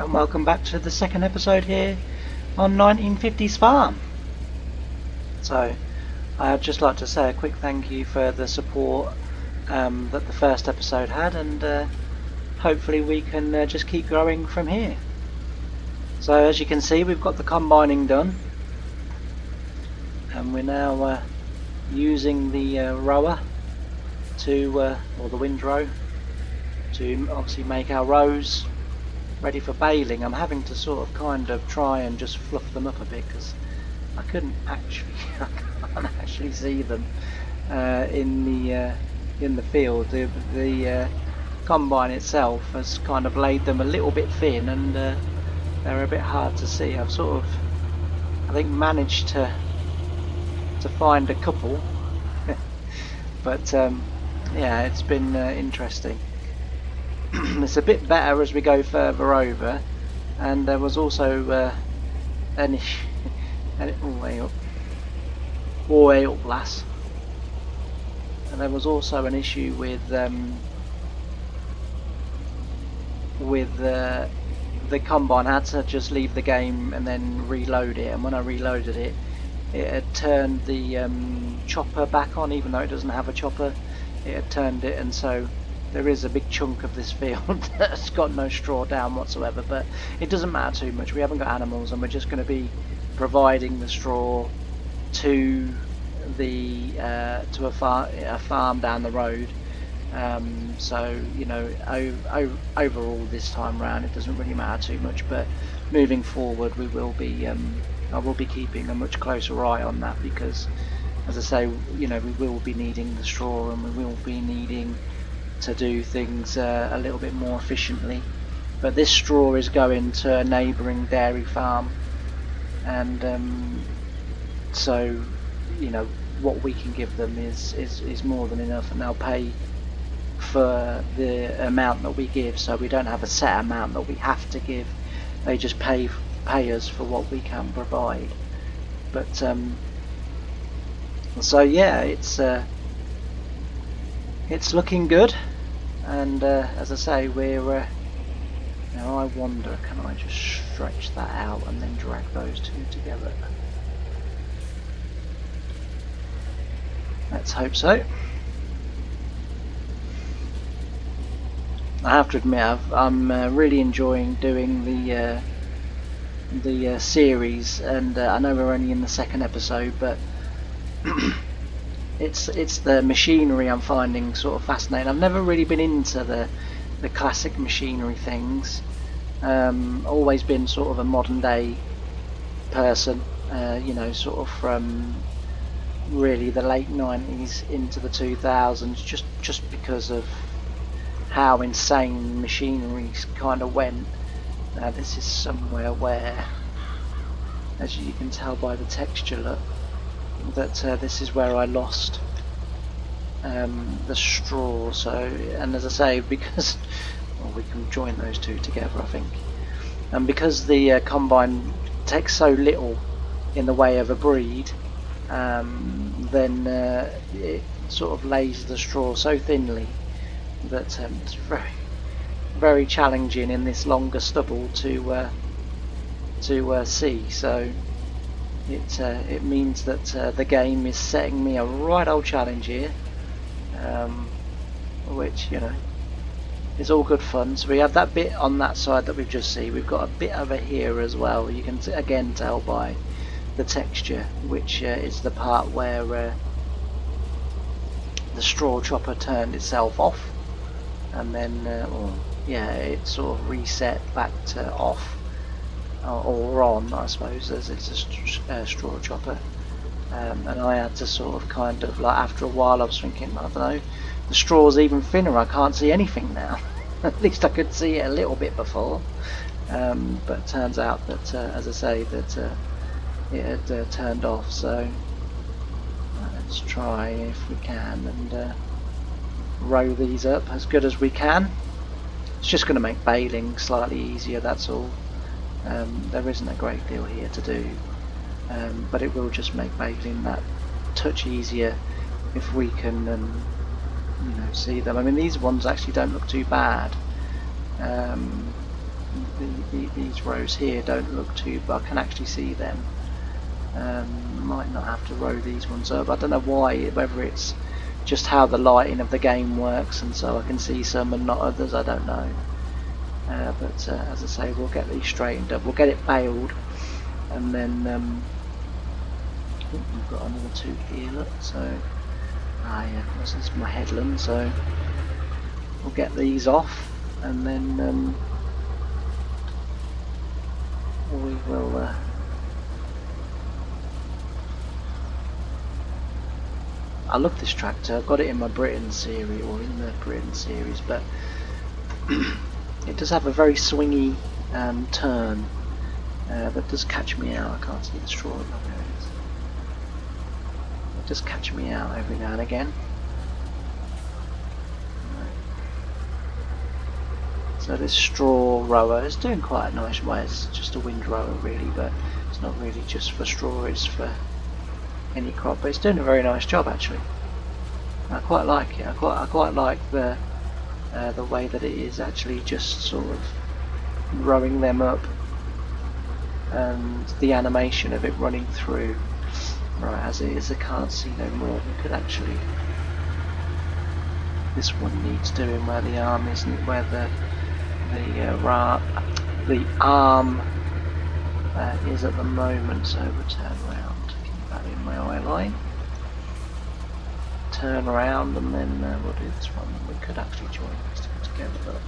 and welcome back to the second episode here on 1950's Farm. So I'd just like to say a quick thank you for the support that the first episode had, and hopefully we can just keep growing from here. So as you can see, we've got the combining done, and we're now using the rower or the windrow to obviously make our rows ready for baling. I'm having to sort of kind of try and just fluff them up a bit because I can't actually see them in the field. The combine itself has kind of laid them a little bit thin, and they're a bit hard to see. I've sort of, I think, managed to find a couple, but yeah, it's been interesting. It's a bit better as we go further over, and there was also an issue. Way up, lass. And there was also an issue with the combine. I had to just leave the game and then reload it, and when I reloaded it, it had turned the chopper back on, even though it doesn't have a chopper. It had turned it, and so there is a big chunk of this field that's got no straw down whatsoever, but it doesn't matter too much. We haven't got animals, and we're just going to be providing the straw to a farm down the road. So you know, overall this time round it doesn't really matter too much, but moving forward we will be I will be keeping a much closer eye on that, because as I say, you know, we will be needing the straw, and we will be needing to do things a little bit more efficiently. But this straw is going to a neighbouring dairy farm, and so you know, what we can give them is more than enough, and they'll pay for the amount that we give. So we don't have a set amount that we have to give. They just pay us for what we can provide. But so yeah, it's looking good, and as I say, we're now I wonder, can I just stretch that out and then drag those two together? Let's hope so. I have to admit, I'm really enjoying doing the series, and I know we're only in the second episode, but it's the machinery I'm finding sort of fascinating. I've never really been into the classic machinery things. Always been sort of a modern day person, you know, sort of from really the late 90s into the 2000s, just because of how insane machinery kind of went. Now this is somewhere where, as you can tell by the texture, look, that this is where I lost the straw. So, and as I say, because we can join those two together, I think, and because the combine takes so little in the way of a breed, then it sort of lays the straw so thinly that it's very, very challenging in this longer stubble to see. So it means that the game is setting me a right old challenge here, which, you know, is all good fun. So we have that bit on that side that we've just seen. We've got a bit over here as well. You can again tell by the texture, which is the part where the straw chopper turned itself off, and then yeah, it sort of reset back to off or on, I suppose, as it's a straw chopper. And I had to sort of kind of, like, after a while I was thinking, I don't know, the straw's even thinner, I can't see anything now. At least I could see it a little bit before, but it turns out that as I say, that it had turned off. So let's try, if we can, and row these up as good as we can. It's just going to make baling slightly easier, that's all. There isn't a great deal here to do, but it will just make baling that touch easier if we can you know, see them. I mean, these ones actually don't look too bad. these rows here don't look too, but I can actually see them. Might not have to row these ones up. I don't know why, whether it's just how the lighting of the game works, and so I can see some and not others, I don't know. But as I say, we'll get these straightened up, we'll get it bailed, and then we've got another two here, look, so yeah, this is my headland, so we'll get these off, and then we will I love this tractor. I've got it in my Britain series, or in the Britain series, but it does have a very swingy turn that does catch me out. I can't see the straw. There it is. It does catch me out every now and again. So this straw rower is doing quite a nice way. It's just a wind rower really, but it's not really just for straw, it's for any crop, but it's doing a very nice job actually. I quite like it. I quite like the way that it is actually just sort of rowing them up, and the animation of it running through. Right, as it is, I can't see no more. We could actually. This one needs doing where the arm isn't, where the arm is at the moment. So we'll turn around, keep that in my eye line. Turn around, and then we'll do this one. We could actually join these two together, but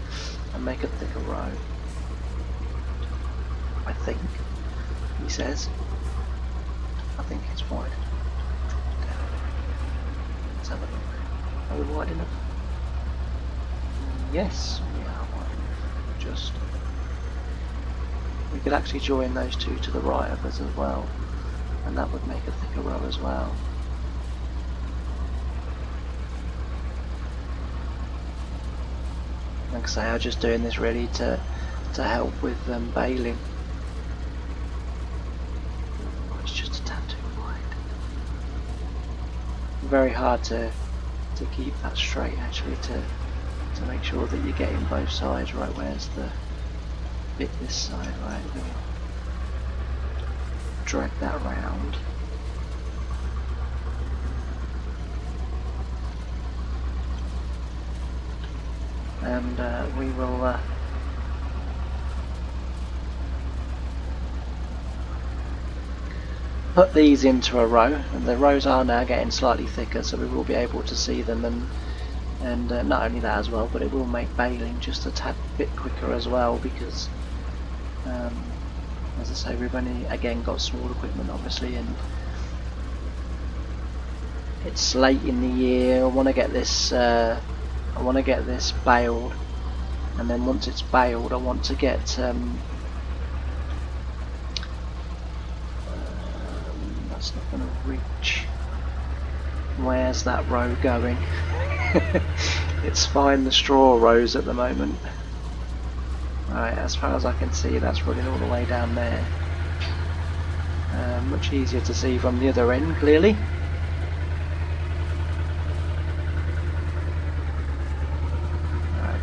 and make a thicker row. I think he says. I think it's wide. Let's have a look. Are we wide enough? Yes, we are wide enough. Just. We could actually join those two to the right of us as well, and that would make a thicker row as well. Like I say, I'm just doing this really to help with baling. It's just a tad too wide. Very hard to keep that straight actually, to make sure that you're getting both sides right. Where's the bit this side? Right, we'll drag that round. And we will put these into a row, and the rows are now getting slightly thicker, so we will be able to see them, and not only that as well, but it will make baling just a tad bit quicker as well, because as I say, we've only again got small equipment obviously, and it's late in the year. I want to get this baled, and then once it's baled I want to get that's not going to reach. Where's that row going? It's fine, the straw rows at the moment. Right, as far as I can see, that's running all the way down there. Much easier to see from the other end, clearly. Right.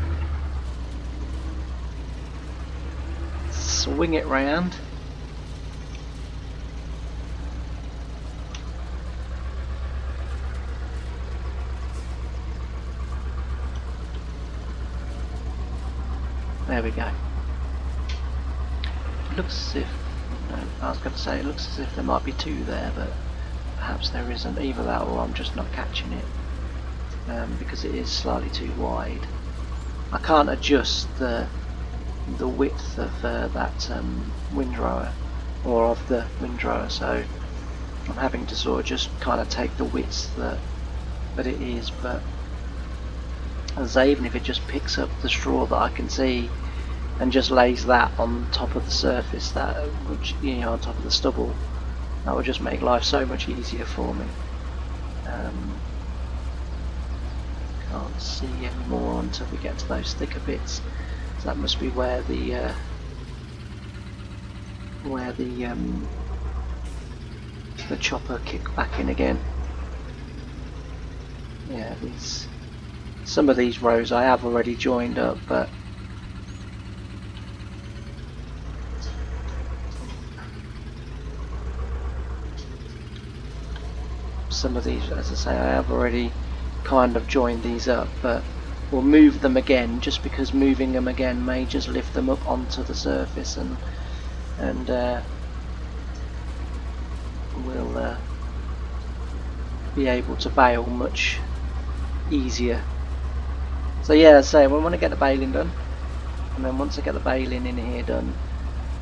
Swing it round. There we go. It looks as if, no, I was going to say, it looks as if there might be two there, but perhaps there isn't. Either that or I'm just not catching it, because it is slightly too wide. I can't adjust the width of that windrower, or of the windrower, so I'm having to sort of just kind of take the width that it is. But as I say, even if it just picks up the straw that I can see and just lays that on top of the surface, that which, you know, on top of the stubble, that would just make life so much easier for me. Can't see any more until we get to those thicker bits. So that must be where the chopper kicked back in again. Yeah, some of these rows I have already joined up, but some of these, as I say, I have already kind of joined these up, but we'll move them again, just because moving them again may just lift them up onto the surface, and we'll be able to bale much easier. So yeah, so we want to get the baling done, and then once I get the baling in here done,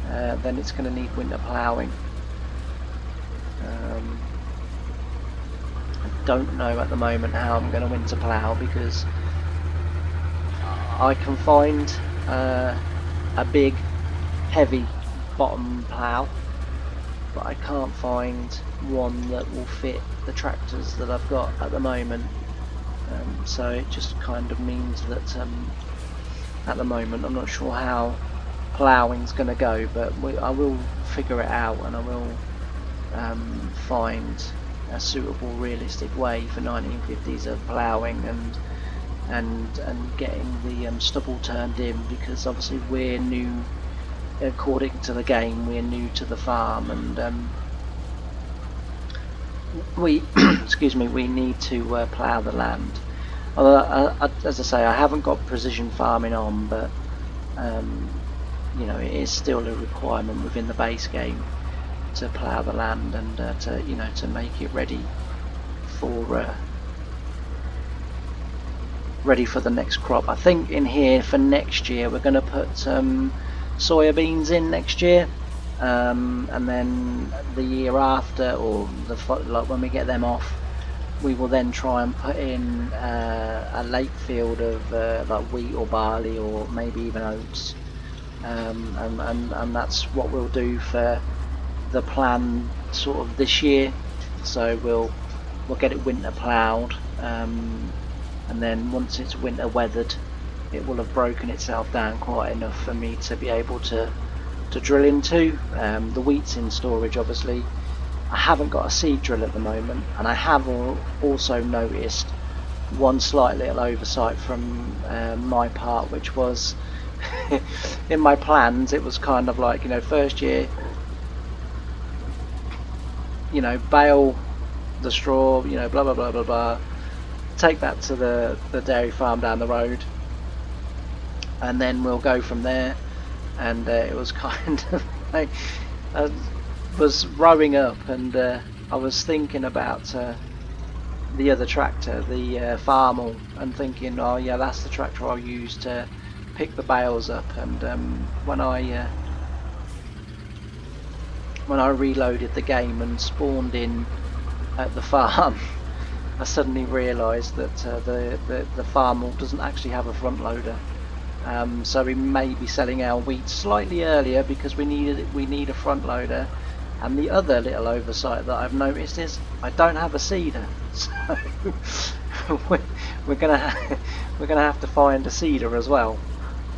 then it's going to need winter ploughing. I don't know at the moment how I'm going to winter plough, because I can find a big heavy bottom plough, but I can't find one that will fit the tractors that I've got at the moment. So it just kind of means that at the moment I'm not sure how ploughing's going to go, but I will figure it out, and I will find a suitable, realistic way for 1950s of ploughing and getting the stubble turned in, because obviously we're new, according to the game, we're new to the farm, and we excuse me, we need to plough the land. Although, as I say, I haven't got precision farming on, but you know, it is still a requirement within the base game to plough the land, and to, you know, to make it ready for the next crop. I think in here for next year we're going to put soybeans in next year, and then the year after, or like when we get them off, we will then try and put in a lake field of like wheat or barley, or maybe even oats, and that's what we'll do for the plan sort of this year. So we'll get it winter ploughed, and then once it's winter weathered, it will have broken itself down quite enough for me to be able to drill into. The wheat's in storage, obviously. I haven't got a seed drill at the moment, and I have also noticed one slight little oversight from my part, which was in my plans it was kind of like, you know, first year, you know, bale the straw, you know, blah blah blah blah blah, take that to the dairy farm down the road, and then we'll go from there. And it was kind of like, I was rowing up, and I was thinking about the other tractor, the Farmall, and thinking, oh yeah, that's the tractor I'll use to pick the bales up. And when I reloaded the game and spawned in at the farm, I suddenly realised that the Farmall doesn't actually have a front loader. So we may be selling our wheat slightly earlier because we need a front loader. And the other little oversight that I've noticed is I don't have a seeder, so we're gonna have to find a seeder as well.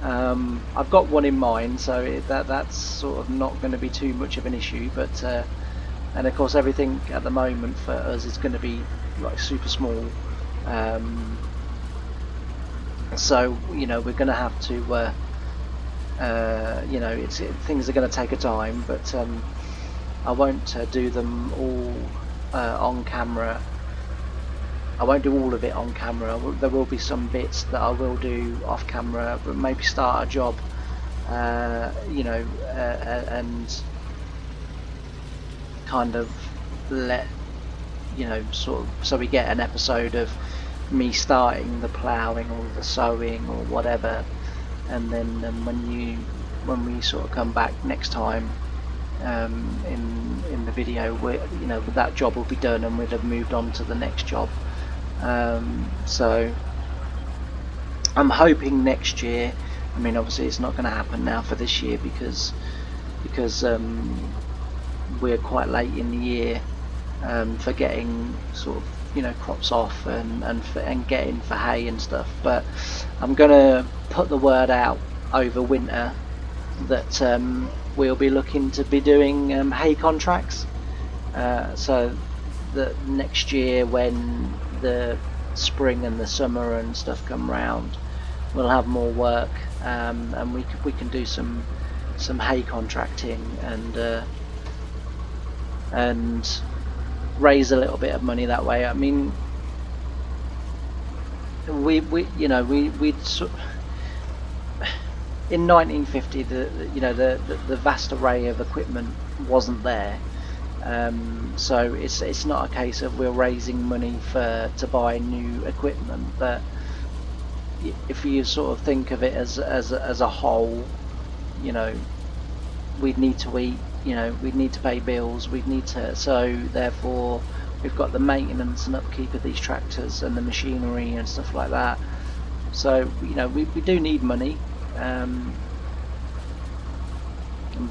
I've got one in mind, so that's sort of not going to be too much of an issue. But and of course everything at the moment for us is going to be like super small. So, you know, we're going to have to, you know, things are going to take a time, but I won't do them all on camera. I won't do all of it on camera. There will be some bits that I will do off camera, but maybe start a job, you know, and kind of let, you know, sort of, so we get an episode of me starting the ploughing or the sowing or whatever, and then when we sort of come back next time in the video, you know, that job will be done and we'd have moved on to the next job. So I'm hoping next year, I mean obviously it's not going to happen now for this year because we're quite late in the year for getting sort of, you know, crops off and getting for hay and stuff. But I'm gonna put the word out over winter that we'll be looking to be doing hay contracts, so that next year when the spring and the summer and stuff come round, we'll have more work, and we can do some raise a little bit of money that way. I mean, we you know we in 1950 the vast array of equipment wasn't there. So it's not a case of we're raising money to buy new equipment, but if you sort of think of it as a whole, you know, we'd need to eat, you know, we'd need to pay bills, we'd need to, so therefore we've got the maintenance and upkeep of these tractors and the machinery and stuff like that. So, you know, we do need money,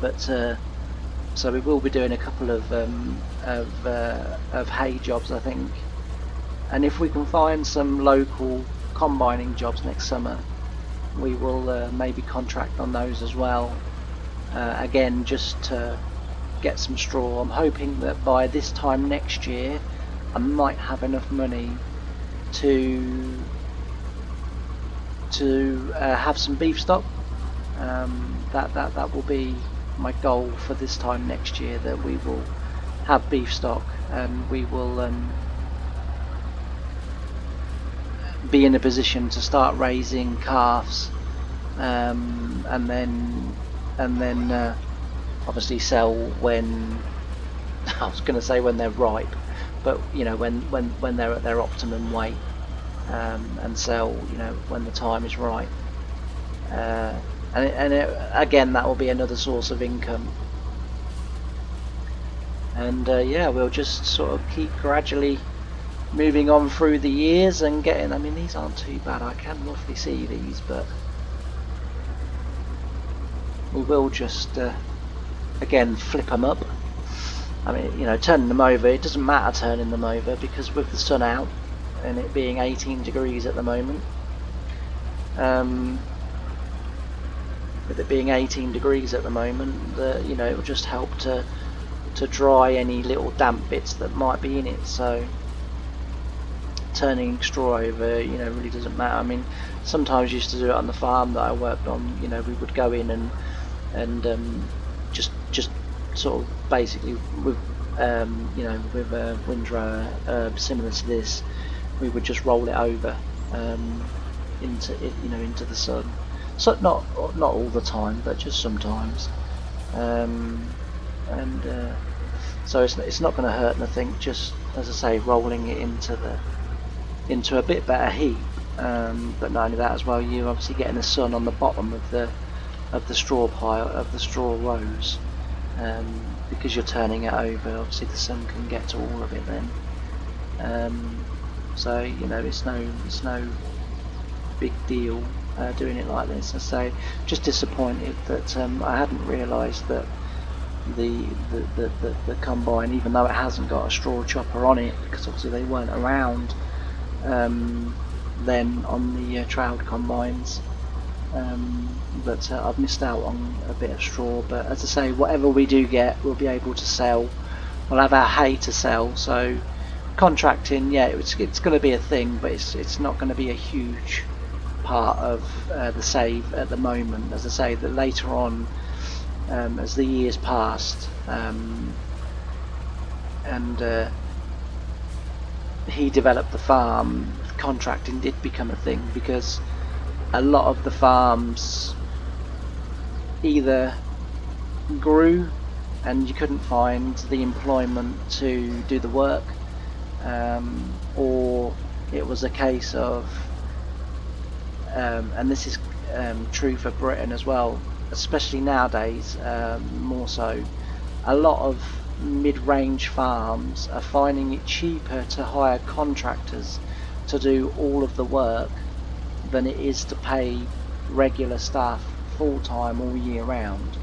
but so we will be doing a couple of hay jobs, I think, and if we can find some local combining jobs next summer, we will maybe contract on those as well. Again, just to get some straw. I'm hoping that by this time next year I might have enough money to have some beef stock. That will be my goal for this time next year, that we will have beef stock and we will be in a position to start raising calves, and then obviously sell when I was going to say when they're ripe, but you know, when they're at their optimum weight, and sell, you know, when the time is right. Again, that will be another source of income. And yeah, we'll just sort of keep gradually moving on through the years and getting, I mean, these aren't too bad, I can roughly see these, but we will just again flip them up. I mean, you know, turning them over, it doesn't matter turning them over, because with the sun out and it being 18 degrees at the moment, with it being 18 degrees at the moment, you know, it will just help to dry any little damp bits that might be in it. So turning straw over, you know, really doesn't matter. I mean, sometimes I used to do it on the farm that I worked on. You know, we would go in and just sort of basically with you know, with a windrower similar to this, we would just roll it over into it, you know, into the sun. So not all the time, but just sometimes. So it's not going to hurt nothing. Just, as I say, rolling it into a bit better heat. But not only that as well, you're obviously getting the sun on the bottom of the straw pile, of the straw rows, because you're turning it over. Obviously, the sun can get to all of it then. So you know, it's no big deal doing it like this. I say, just disappointed that I hadn't realised that the combine, even though it hasn't got a straw chopper on it, because obviously they weren't around then on the Trout combines, but I've missed out on a bit of straw. But as I say, whatever we do get, we'll be able to sell. We'll have our hay to sell. So contracting, yeah, it's going to be a thing, but it's not going to be a huge part of the save at the moment. As I say, that later on, as the years passed, and he developed the farm, contracting did become a thing, because a lot of the farms either grew and you couldn't find the employment to do the work, or it was a case of, and this is true for Britain as well, especially nowadays, more so, a lot of mid-range farms are finding it cheaper to hire contractors to do all of the work than it is to pay regular staff full-time all year round.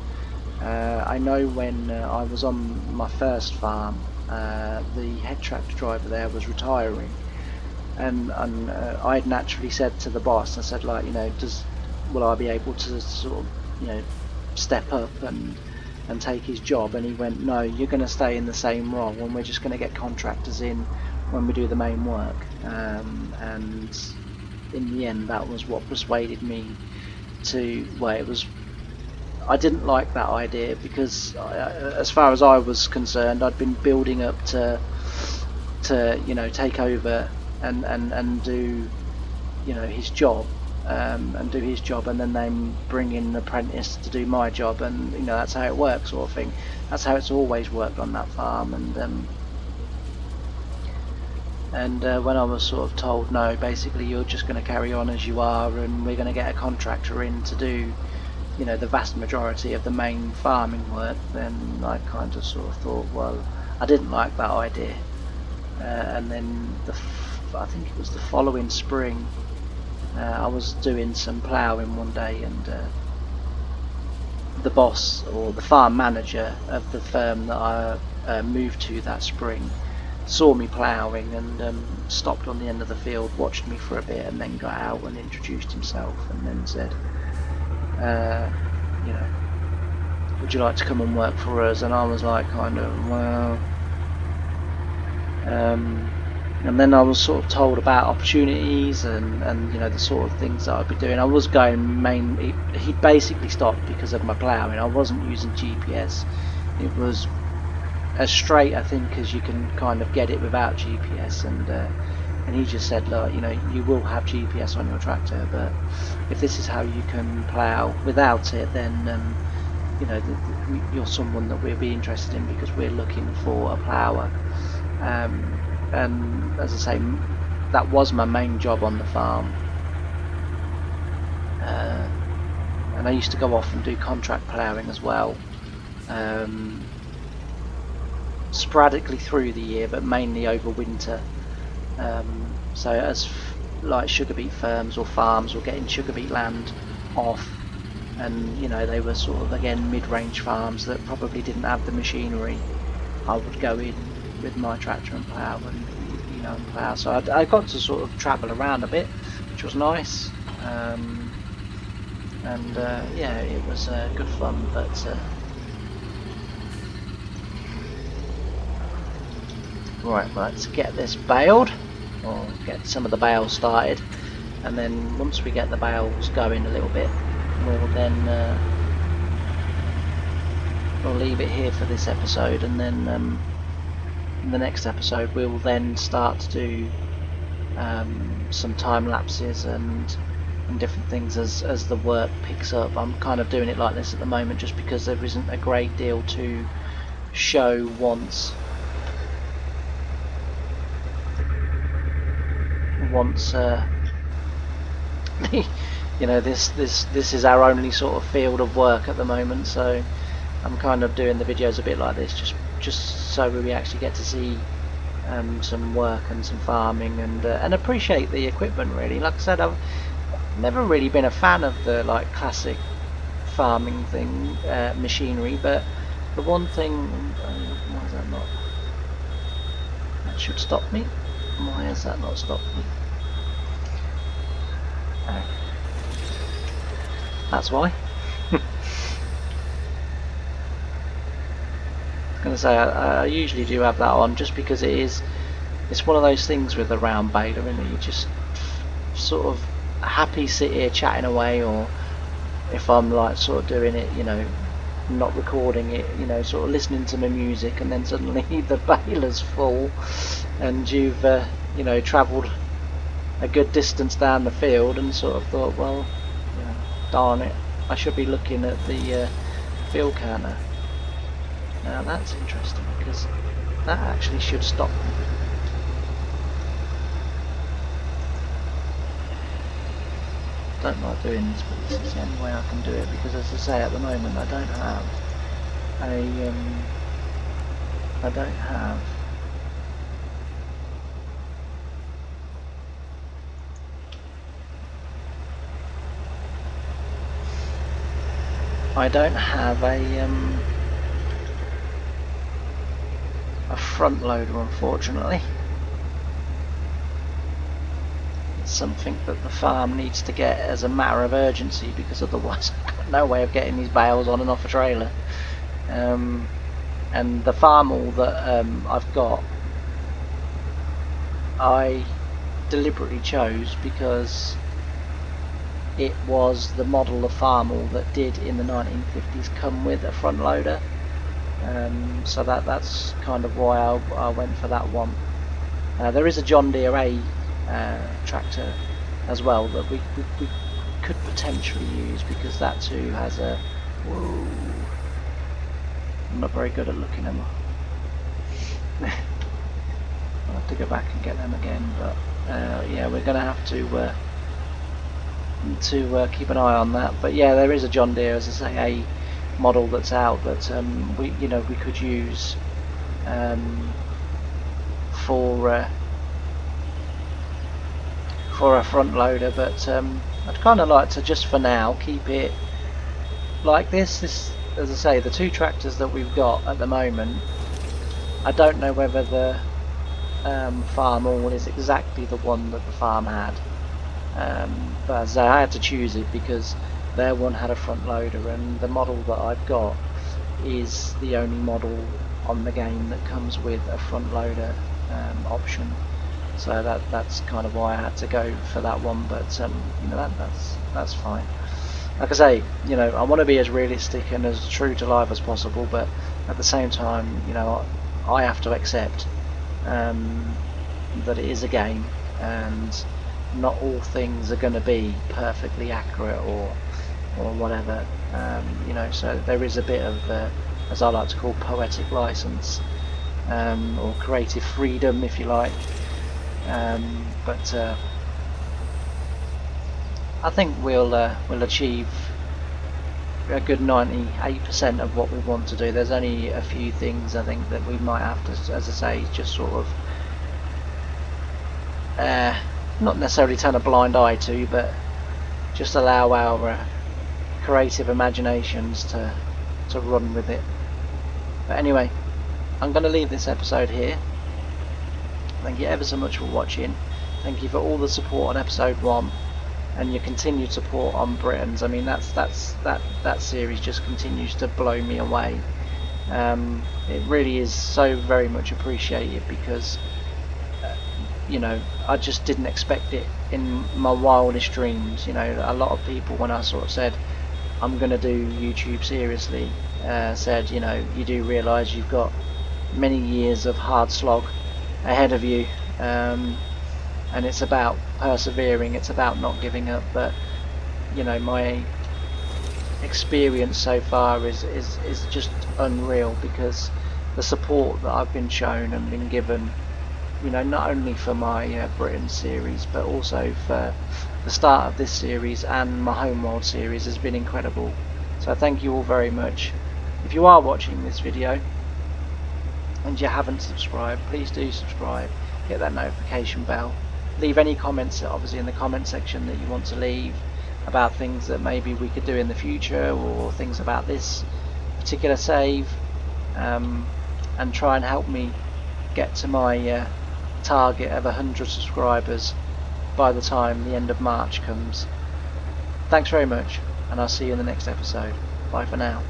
I know when I was on my first farm, the head tractor driver there was retiring, and I had naturally said to the boss, I said, like, you know, will I be able to sort of, you know, step up and take his job? And he went, no, you're going to stay in the same role, and we're just going to get contractors in when we do the main work. And in the end, that was what persuaded me to, well, it was, I didn't like that idea, because as far as I was concerned, I'd been building up to to, you know, take over and do, you know, his job, and do his job, and then they bring in an apprentice to do my job, and you know, that's how it works, sort of thing. That's how it's always worked on that farm. And when I was sort of told, no, basically you're just going to carry on as you are, and we're going to get a contractor in to do, you know, the vast majority of the main farming work, then I kind of sort of thought, well, I didn't like that idea. And then I think it was the following spring, I was doing some ploughing one day, and the boss, or the farm manager of the firm that I moved to that spring, saw me ploughing and stopped on the end of the field, watched me for a bit, and then got out and introduced himself, and then said, you know, would you like to come and work for us? And I was like, kind of, well, and then I was sort of told about opportunities and you know, the sort of things that I'd be doing. I was going he basically stopped because of my ploughing. I wasn't using GPS. It was as straight, I think, as you can kind of get it without GPS, and he just said, look, you know, you will have GPS on your tractor, but if this is how you can plough without it, then you know, you're someone that we'll be interested in, because we're looking for a plougher. And as I say, that was my main job on the farm, and I used to go off and do contract ploughing as well, sporadically through the year, but mainly over winter. So as like sugar beet firms or farms were getting sugar beet land off, and you know, they were sort of, again, mid-range farms that probably didn't have the machinery, I would go in with my tractor and plough, and you know, and plough. So I got to sort of travel around a bit, which was nice, and yeah, it was good fun. But right, let's get this baled, or get some of the bales started, and then once we get the bales going a little bit, we'll leave it here for this episode, and then in the next episode we'll then start to do some time lapses and different things as the work picks up. I'm kind of doing it like this at the moment just because there isn't a great deal to show once you know, this is our only sort of field of work at the moment, so I'm kind of doing the videos a bit like this, just so we actually get to see some work and some farming, and appreciate the equipment, really. Like I said, I've never really been a fan of the like classic farming thing, machinery, but the one thing, why is that not? That should stop me. Why has that not stopped me? Oh. That's why. I was going to say, I usually do have that on just because it's one of those things with the round baler, isn't it? You just sort of happy sit here chatting away, or if I'm like sort of doing it, you know, not recording it, you know, sort of listening to my music, and then suddenly the baler's full and you've you know, travelled a good distance down the field, and sort of thought, well, you know, darn it, I should be looking at the fuel counter. Now that's interesting, because that actually should stop me. Don't like doing this, but this is the only way I can do it, because as I say, at the moment I don't have a front loader, unfortunately. It's something that the farm needs to get as a matter of urgency, because otherwise I've got no way of getting these bales on and off a trailer. And the farm all that I've got, I deliberately chose because it was the model of farm all that did in the 1950s come with a front loader. So that's kind of why I went for that one. There is a John Deere A tractor as well that we could potentially use, because that too has a... Whoa. I'm not very good at looking at them. I'll have to go back and get them again, but yeah, we're going to have to keep an eye on that. But yeah, there is a John Deere, as I say, a model that's out that we could use for a front loader, but I'd kind of like to, just for now, keep it like this. As I say, the two tractors that we've got at the moment, I don't know whether the farm all is exactly the one that the farm had, but as I had to choose it because their one had a front loader, and the model that I've got is the only model on the game that comes with a front loader option. So that's kind of why I had to go for that one. But that's fine. Like I say, I want to be as realistic and as true to life as possible, but at the same time, I have to accept that it is a game, and not all things are going to be perfectly accurate or whatever. So there is a bit of, as I like to call, poetic license, or creative freedom, if you like. But I think we'll achieve a good 98% of what we want to do. There's only a few things I think that we might have to, as I say, just sort of not necessarily turn a blind eye to, but just allow our creative imaginations to run with it. But anyway, I'm going to leave this episode here. Thank you ever so much for watching. Thank you for all the support on episode 1 and your continued support on Britons. I mean, that series just continues to blow me away. It really is so very much appreciated, because I just didn't expect it in my wildest dreams. A lot of people, when I sort of said I'm going to do YouTube seriously, said, you do realise you've got many years of hard slog ahead of you, and it's about persevering, it's about not giving up. But my experience so far is just unreal, because the support that I've been shown and been given, not only for my Britain series, but also for the start of this series and my Homeworld series, has been incredible. So thank you all very much. If you are watching this video and you haven't subscribed, please do subscribe, hit that notification bell, leave any comments obviously in the comment section that you want to leave about things that maybe we could do in the future, or things about this particular save, and try and help me get to my target of 100 subscribers by the time the end of March comes. Thanks very much, and I'll see you in the next episode. Bye for now.